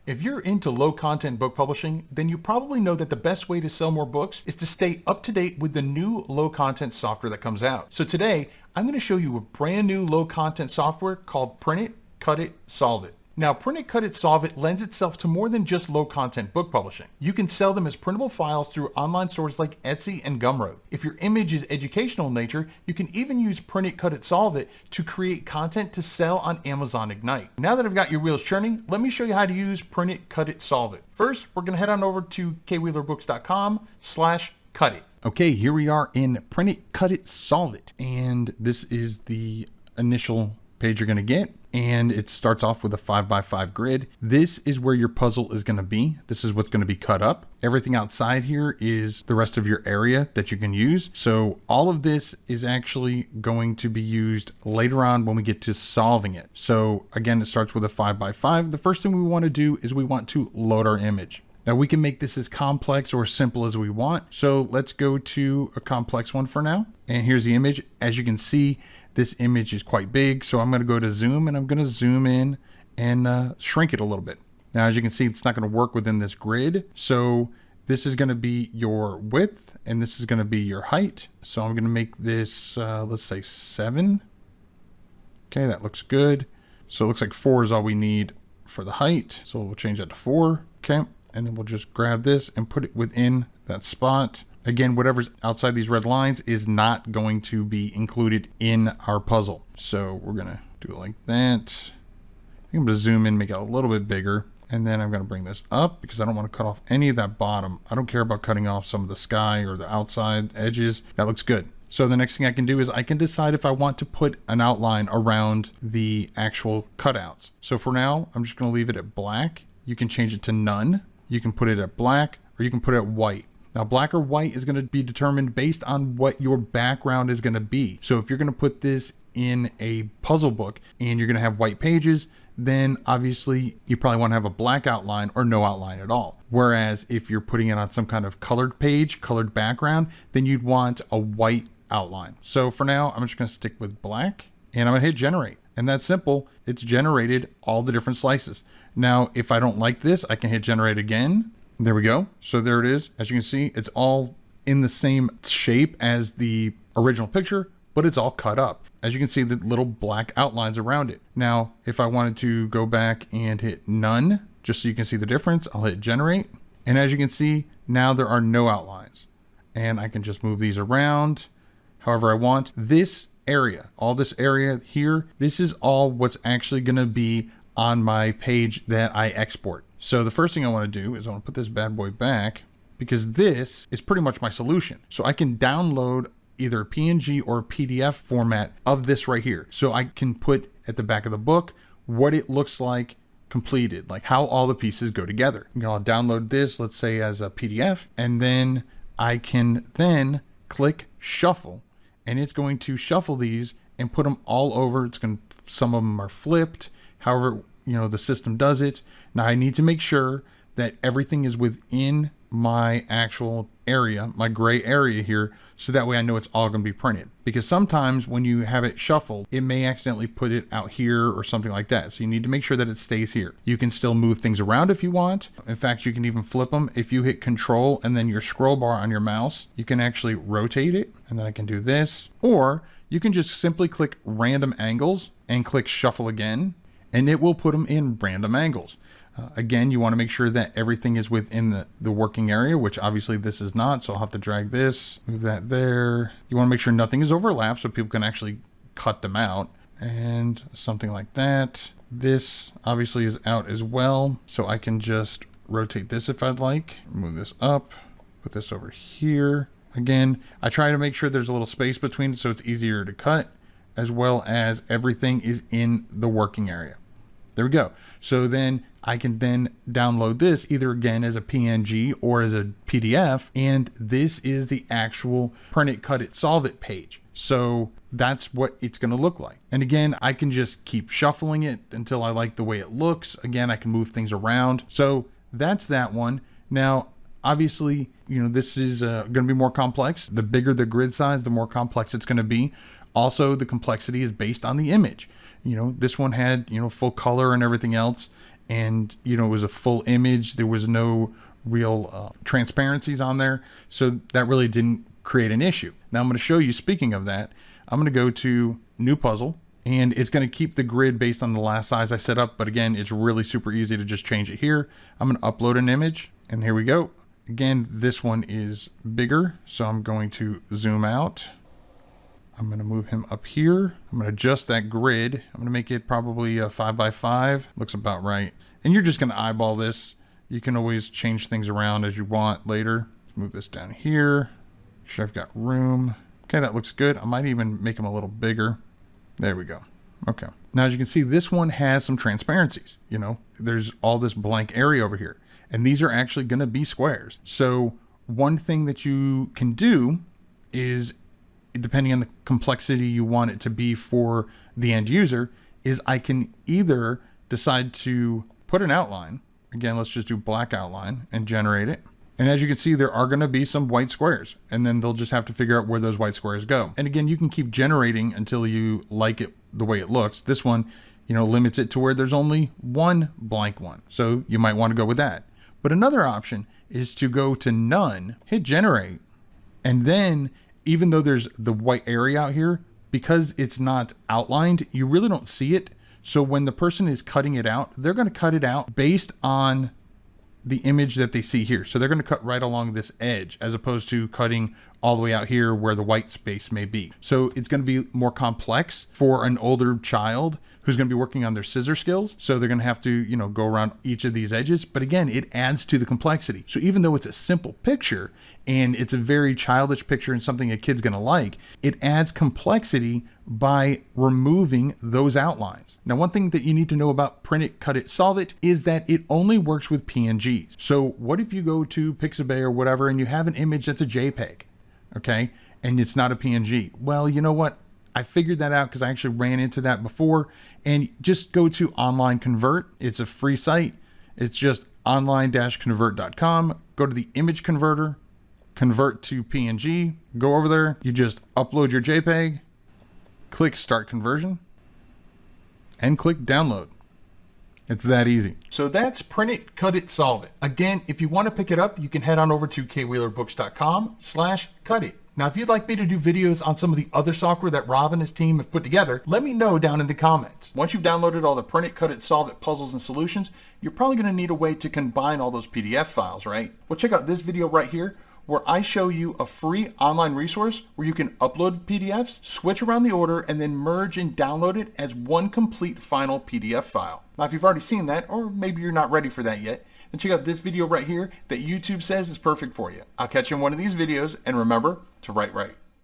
If you're into low content book publishing, then you probably know that the best way to sell more books is to stay up to date with the new low content software that comes out. So today, I'm going to show you a brand new low content software called Print It, Cut It, Solve It. Now, Print It, Cut It, Solve It lends itself to more than just low content book publishing. You can sell them as printable files through online stores like Etsy and Gumroad. If your image is educational in nature, you can even use Print It, Cut It, Solve It to create content to sell on Amazon Ignite. Now that I've got your wheels churning, let me show you how to use Print It, Cut It, Solve It. First, we're going to head on over to kwheelerbooks.com/cut it. Okay, here we are in Print It, Cut It, Solve It. And this is the initial page you're going to get. And it starts off with a 5x5 grid. This is where your puzzle is going to be. This is what's going to be cut up. Everything outside here is the rest of your area that you can use. So all of this is actually going to be used later on when we get to solving it. So again, it starts with a 5x5. The first thing we want to do is we want to load our image. Now we can make this as complex or simple as we want. So let's go to a complex one for now. And here's the image. As you can see, this image is quite big. So I'm going to go to zoom and I'm going to zoom in and shrink it a little bit. Now, as you can see, it's not going to work within this grid. So this is going to be your width and this is going to be your height. So I'm going to make this, let's say 7. Okay, that looks good. So it looks like 4 is all we need for the height. So we'll change that to 4. Okay. And then we'll just grab this and put it within that spot. Again, whatever's outside these red lines is not going to be included in our puzzle. So we're going to do it like that. I'm going to zoom in, make it a little bit bigger. And then I'm going to bring this up because I don't want to cut off any of that bottom. I don't care about cutting off some of the sky or the outside edges. That looks good. So the next thing I can do is I can decide if I want to put an outline around the actual cutouts. So for now, I'm just going to leave it at black. You can change it to none. You can put it at black or you can put it at white. Now, black or white is going to be determined based on what your background is going to be. So if you're going to put this in a puzzle book and you're going to have white pages, then obviously you probably want to have a black outline or no outline at all. Whereas if you're putting it on some kind of colored page, colored background, then you'd want a white outline. So for now, I'm just going to stick with black and I'm going to hit generate. And that's simple. It's generated all the different slices. Now, if I don't like this, I can hit generate again. There we go. So there it is. As you can see, it's all in the same shape as the original picture, but it's all cut up. As you can see, the little black outlines around it. Now, if I wanted to go back and hit none, just so you can see the difference, I'll hit generate. And as you can see, now there are no outlines. And I can just move these around however I want. This area, all this area here, this is all what's actually going to be on my page that I export. So the first thing I want to do is I want to put this bad boy back because this is pretty much my solution. So I can download either a PNG or a PDF format of this right here. So I can put at the back of the book what it looks like completed, like how all the pieces go together. You know, I'll download this, let's say as a PDF, and then I can then click shuffle and it's going to shuffle these and put them all over. It's going to, some of them are flipped, however, you know, the system does it. Now I need to make sure that everything is within my actual area, my gray area here, so that way I know it's all going to be printed. Because sometimes when you have it shuffled, it may accidentally put it out here or something like that. So you need to make sure that it stays here. You can still move things around if you want. In fact, you can even flip them. If you hit Control and then your scroll bar on your mouse, you can actually rotate it. And then I can do this. Or you can just simply click random angles and click shuffle again, and it will put them in random angles. Again, you want to make sure that everything is within the working area, which obviously this is not. So I'll have to drag this, move that there. You want to make sure nothing is overlapped so people can actually cut them out and something like that. This obviously is out as well. So I can just rotate this if I'd like, move this up, put this over here. Again, I try to make sure there's a little space between it so it's easier to cut, as well as everything is in the working area. There we go. So then I can then download this either again as a PNG or as a PDF. And this is the actual Print It, Cut It, Solve It page. So that's what it's going to look like. And again, I can just keep shuffling it until I like the way it looks. Again, I can move things around. So that's that one. Now, obviously, you know, this is going to be more complex. The bigger the grid size, the more complex it's going to be. Also, the complexity is based on the image. You know, this one had, you know, full color and everything else. and it was a full image. There was no real transparencies on there. So that really didn't create an issue. Now I'm going to show you, speaking of that, I'm going to go to new puzzle, and it's going to keep the grid based on the last size I set up. But again, it's really super easy to just change it here. I'm going to upload an image, and here we go. Again, this one is bigger, so I'm going to zoom out. I'm going to move him up here. I'm going to adjust that grid. I'm going to make it probably a 5x5. Looks about right. And you're just going to eyeball this. You can always change things around as you want later. Let's move this down here. Make sure I've got room. Okay, that looks good. I might even make them a little bigger. There we go. Okay. Now, as you can see, this one has some transparencies. There's all this blank area over here, and these are actually going to be squares. So one thing that you can do is, depending on the complexity you want it to be for the end user, is I can either decide to put an outline. Again, let's just do black outline and generate it. And as you can see, there are going to be some white squares, and then they'll just have to figure out where those white squares go. And again, you can keep generating until you like it the way it looks. This one, limits it to where there's only one blank one. So you might want to go with that. But another option is to go to none, hit generate, and then even though there's the white area out here, because it's not outlined, you really don't see it. So when the person is cutting it out, they're going to cut it out based on the image that they see here. So they're going to cut right along this edge, as opposed to cutting all the way out here where the white space may be. So it's going to be more complex for an older child who's going to be working on their scissor skills. So they're going to have to, go around each of these edges. But again, it adds to the complexity. So even though it's a simple picture and it's a very childish picture and something a kid's going to like, it adds complexity by removing those outlines. Now, one thing that you need to know about Print It, Cut It, Solve It is that it only works with PNGs. So what if you go to Pixabay or whatever and you have an image that's a JPEG, okay, and it's not a PNG? Well, you know what? I figured that out because I actually ran into that before. And just go to Online Convert. It's a free site. It's just online-convert.com. Go to the image converter, convert to PNG, go over there. You just upload your JPEG, click Start Conversion, and click Download. It's that easy. So that's Print It, Cut It, Solve It. Again, if you want to pick it up, you can head on over to kwheelerbooks.com/cutit. Now, if you'd like me to do videos on some of the other software that Rob and his team have put together, let me know down in the comments. Once you've downloaded all the Print It, Cut It, Solve It puzzles and solutions, you're probably going to need a way to combine all those PDF files, right? Well, check out this video right here, where I show you a free online resource where you can upload PDFs, switch around the order, and then merge and download it as one complete final PDF file. Now, if you've already seen that, or maybe you're not ready for that yet, then check out this video right here that YouTube says is perfect for you. I'll catch you in one of these videos, and remember to write right.